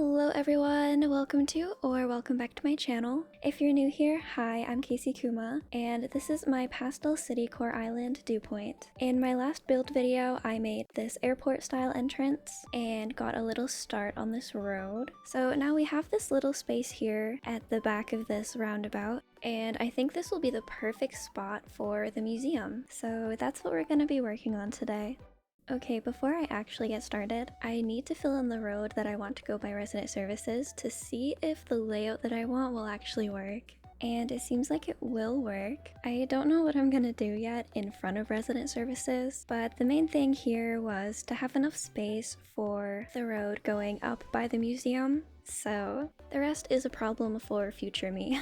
Hello everyone, welcome back to my channel. If you're new here, hi, I'm caseykuma, and this is my pastel-citycore island dew point. In my last build video, I made this airport style entrance and got a little start on this road. So now we have this little space here at the back of this roundabout, and I think this will be the perfect spot for the museum. So that's what we're going to be working on today. Okay, before I actually get started, I need to fill in the road that I want to go by resident services to see if the layout that I want will actually work. And it seems like it will work. I don't know what I'm gonna do yet in front of resident services, but the main thing here was to have enough space for the road going up by the museum. So the rest is a problem for future me.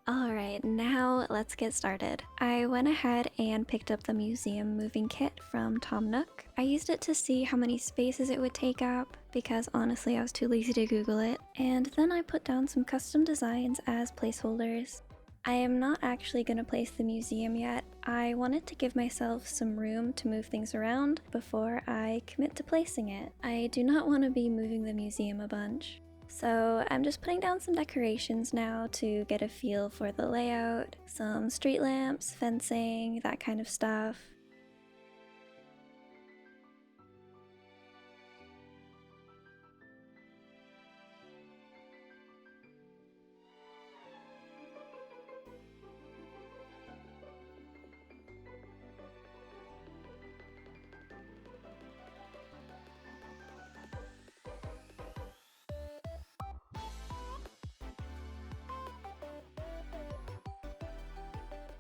Alright, now let's get started. I went ahead and picked up the museum moving kit from Tom Nook. I used it to see how many spaces it would take up, because honestly I was too lazy to Google it. And then I put down some custom designs as placeholders. I am not actually going to place the museum yet. I wanted to give myself some room to move things around before I commit to placing it. I do not want to be moving the museum a bunch. So I'm just putting down some decorations now to get a feel for the layout, some street lamps, fencing, that kind of stuff.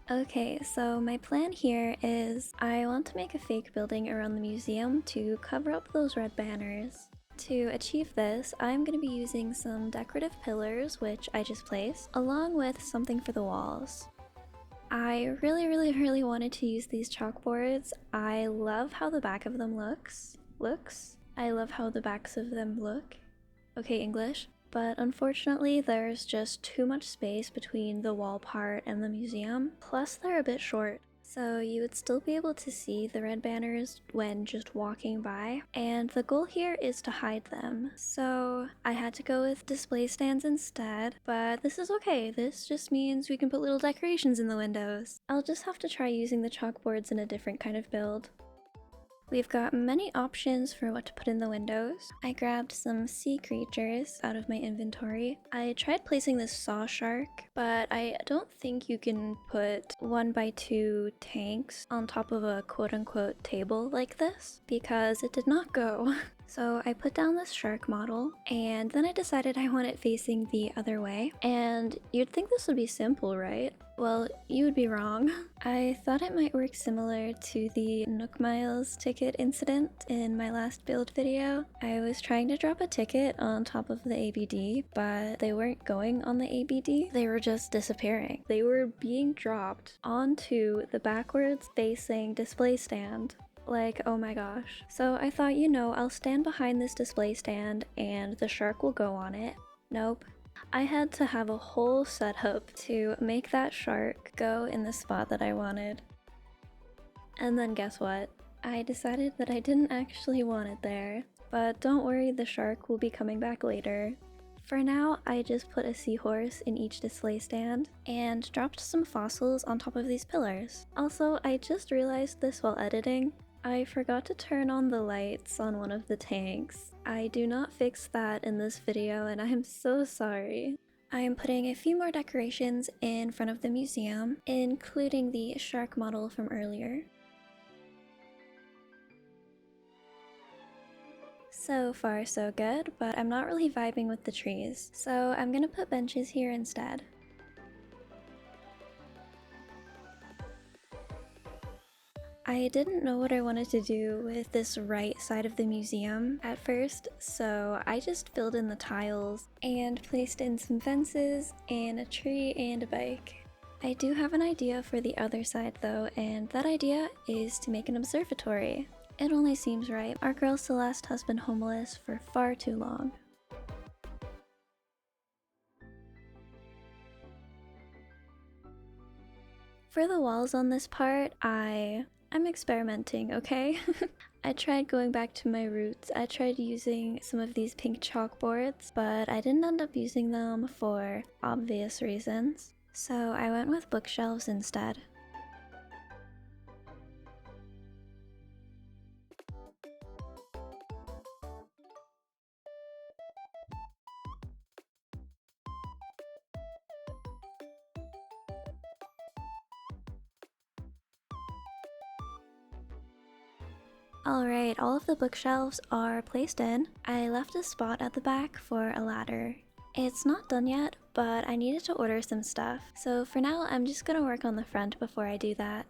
Okay, so my plan here is I want to make a fake building around the museum to cover up those red banners. To achieve this, I'm going to be using some decorative pillars, which I just placed, along with something for the walls. I really wanted to use these chalkboards. I love how the back of them looks. I love how the backs of them look. Okay, English. But unfortunately there's just too much space between the wall part and the museum, plus they're a bit short. So you would still be able to see the red banners when just walking by, and the goal here is to hide them. So I had to go with display stands instead, but this is okay. This just means we can put little decorations in the windows. I'll just have to try using the chalkboards in a different kind of build. We've got many options for what to put in the windows. I grabbed some sea creatures out of my inventory. I tried placing this saw shark, but I don't think you can put 1x2 tanks on top of a quote-unquote table like this, because it did not go. So I put down this shark model, and then I decided I want it facing the other way. And you'd think this would be simple, right? Well, you would be wrong. I thought it might work similar to the Nook Miles ticket incident in my last build video. I was trying to drop a ticket on top of the ABD, but they weren't going on the ABD. They were just disappearing. They were being dropped onto the backwards facing display stand. Like, oh my gosh. So I thought, you know, I'll stand behind this display stand and the shark will go on it. Nope. I had to have a whole setup to make that shark go in the spot that I wanted. And then guess what? I decided that I didn't actually want it there. But don't worry, the shark will be coming back later. For now, I just put a seahorse in each display stand and dropped some fossils on top of these pillars. Also, I just realized this while editing. I forgot to turn on the lights on one of the tanks. I do not fix that in this video and I am so sorry. I am putting a few more decorations in front of the museum, including the shark model from earlier. So far so good, but I'm not really vibing with the trees, so I'm gonna put benches here instead. I didn't know what I wanted to do with this right side of the museum at first, so I just filled in the tiles and placed in some fences and a tree and a bike. I do have an idea for the other side though, and that idea is to make an observatory. It only seems right. Our girl Celeste has been homeless for far too long. For the walls on this part, I'm experimenting, okay? I tried going back to my roots. I tried using some of these pink chalkboards, but I didn't end up using them for obvious reasons. So I went with bookshelves instead. Alright, all of the bookshelves are placed in. I left a spot at the back for a ladder. It's not done yet, but I needed to order some stuff, so for now I'm just gonna work on the front before I do that.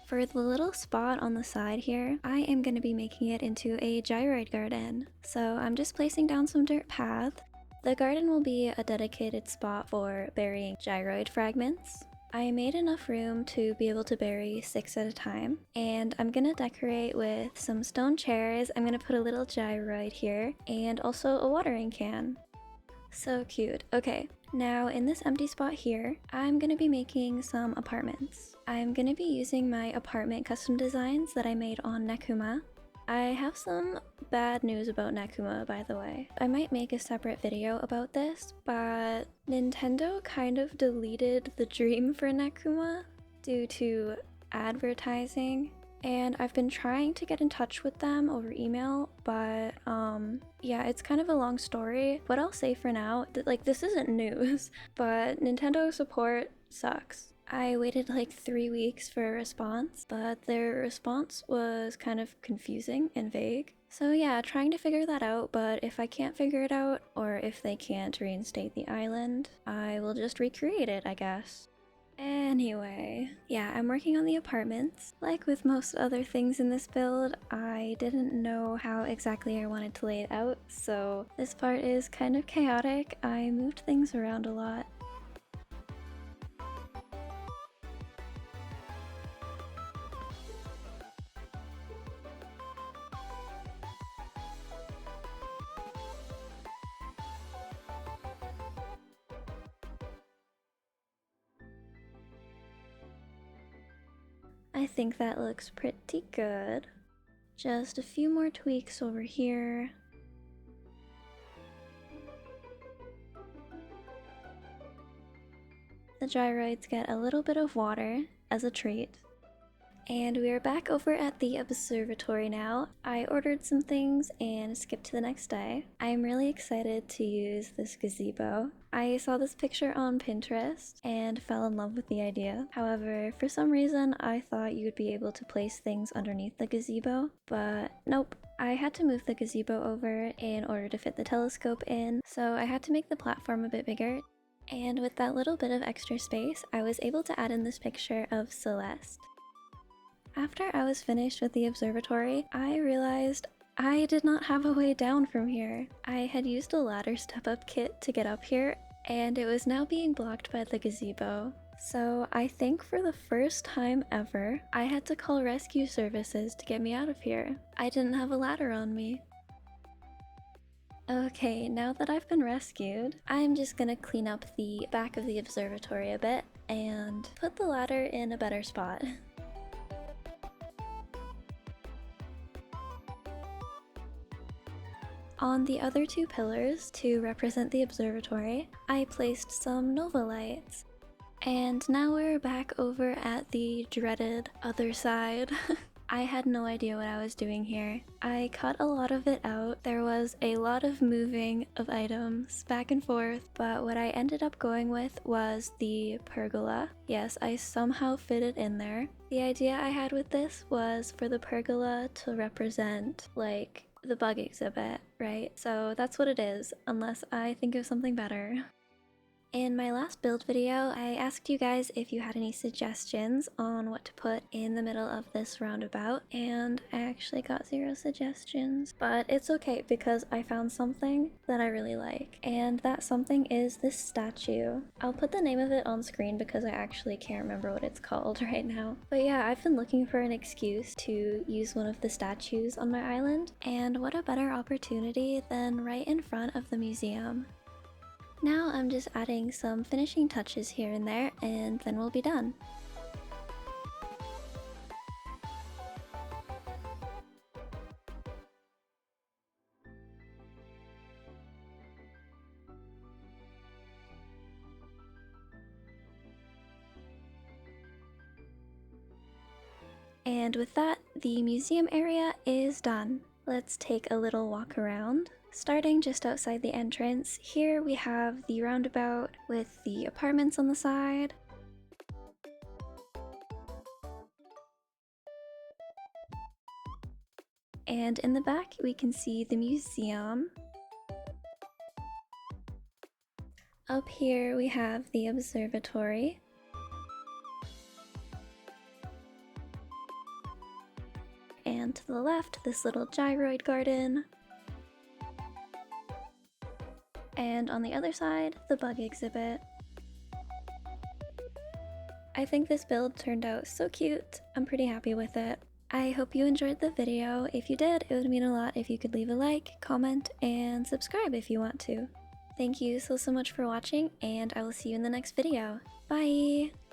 For the little spot on the side here, I am going to be making it into a gyroid garden. So I'm just placing down some dirt path. The garden will be a dedicated spot for burying gyroid fragments. I made enough room to be able to bury 6 at a time, and I'm gonna decorate with some stone chairs. I'm gonna put a little gyroid here, and also a watering can. So cute. Okay, now in this empty spot here, I'm gonna be making some apartments. I'm gonna be using my apartment custom designs that I made on Nekuma. I have some bad news about Nekuma, by the way. I might make a separate video about this, but Nintendo kind of deleted the dream for Nekuma due to advertising. And I've been trying to get in touch with them over email, but yeah, it's kind of a long story. What I'll say for now, this isn't news, but Nintendo support sucks. I waited like 3 weeks for a response, but their response was kind of confusing and vague. So yeah, trying to figure that out, but if I can't figure it out, or if they can't reinstate the island, I will just recreate it, I guess. Anyway, yeah, I'm working on the apartments. Like with most other things in this build, I didn't know how exactly I wanted to lay it out, so this part is kind of chaotic. I moved things around a lot. I think that looks pretty good. Just a few more tweaks over here. The gyroids get a little bit of water as a treat. And we are back over at the observatory now. I ordered some things and skipped to the next day. I'm really excited to use this gazebo. I saw this picture on Pinterest and fell in love with the idea. However, for some reason I thought you would be able to place things underneath the gazebo, but nope. I had to move the gazebo over in order to fit the telescope in, so I had to make the platform a bit bigger. And with that little bit of extra space, I was able to add in this picture of Celeste. After I was finished with the observatory, I realized I did not have a way down from here. I had used a ladder step-up kit to get up here, and it was now being blocked by the gazebo. So I think for the first time ever, I had to call rescue services to get me out of here. I didn't have a ladder on me. Okay, now that I've been rescued, I'm just gonna clean up the back of the observatory a bit and put the ladder in a better spot. On the other 2 pillars to represent the observatory, I placed some nova lights. And now we're back over at the dreaded other side. I had no idea what I was doing here. I cut a lot of it out. There was a lot of moving of items back and forth, but what I ended up going with was the pergola. Yes, I somehow fit it in there. The idea I had with this was for the pergola to represent, like, the bug exhibit, right? So that's what it is, unless I think of something better. In my last build video, I asked you guys if you had any suggestions on what to put in the middle of this roundabout, and I actually got 0 suggestions. But it's okay because I found something that I really like, and that something is this statue. I'll put the name of it on screen because I actually can't remember what it's called right now. But yeah, I've been looking for an excuse to use one of the statues on my island, and what a better opportunity than right in front of the museum. Now I'm just adding some finishing touches here and there, and then we'll be done. And with that, the museum area is done. Let's take a little walk around. Starting just outside the entrance, here we have the roundabout with the apartments on the side. And in the back, we can see the museum. Up here, we have the observatory. And to the left, this little gyroid garden. And on the other side, the bug exhibit. I think this build turned out so cute. I'm pretty happy with it. I hope you enjoyed the video. If you did, it would mean a lot if you could leave a like, comment, and subscribe if you want to. Thank you so much for watching, and I will see you in the next video. Bye!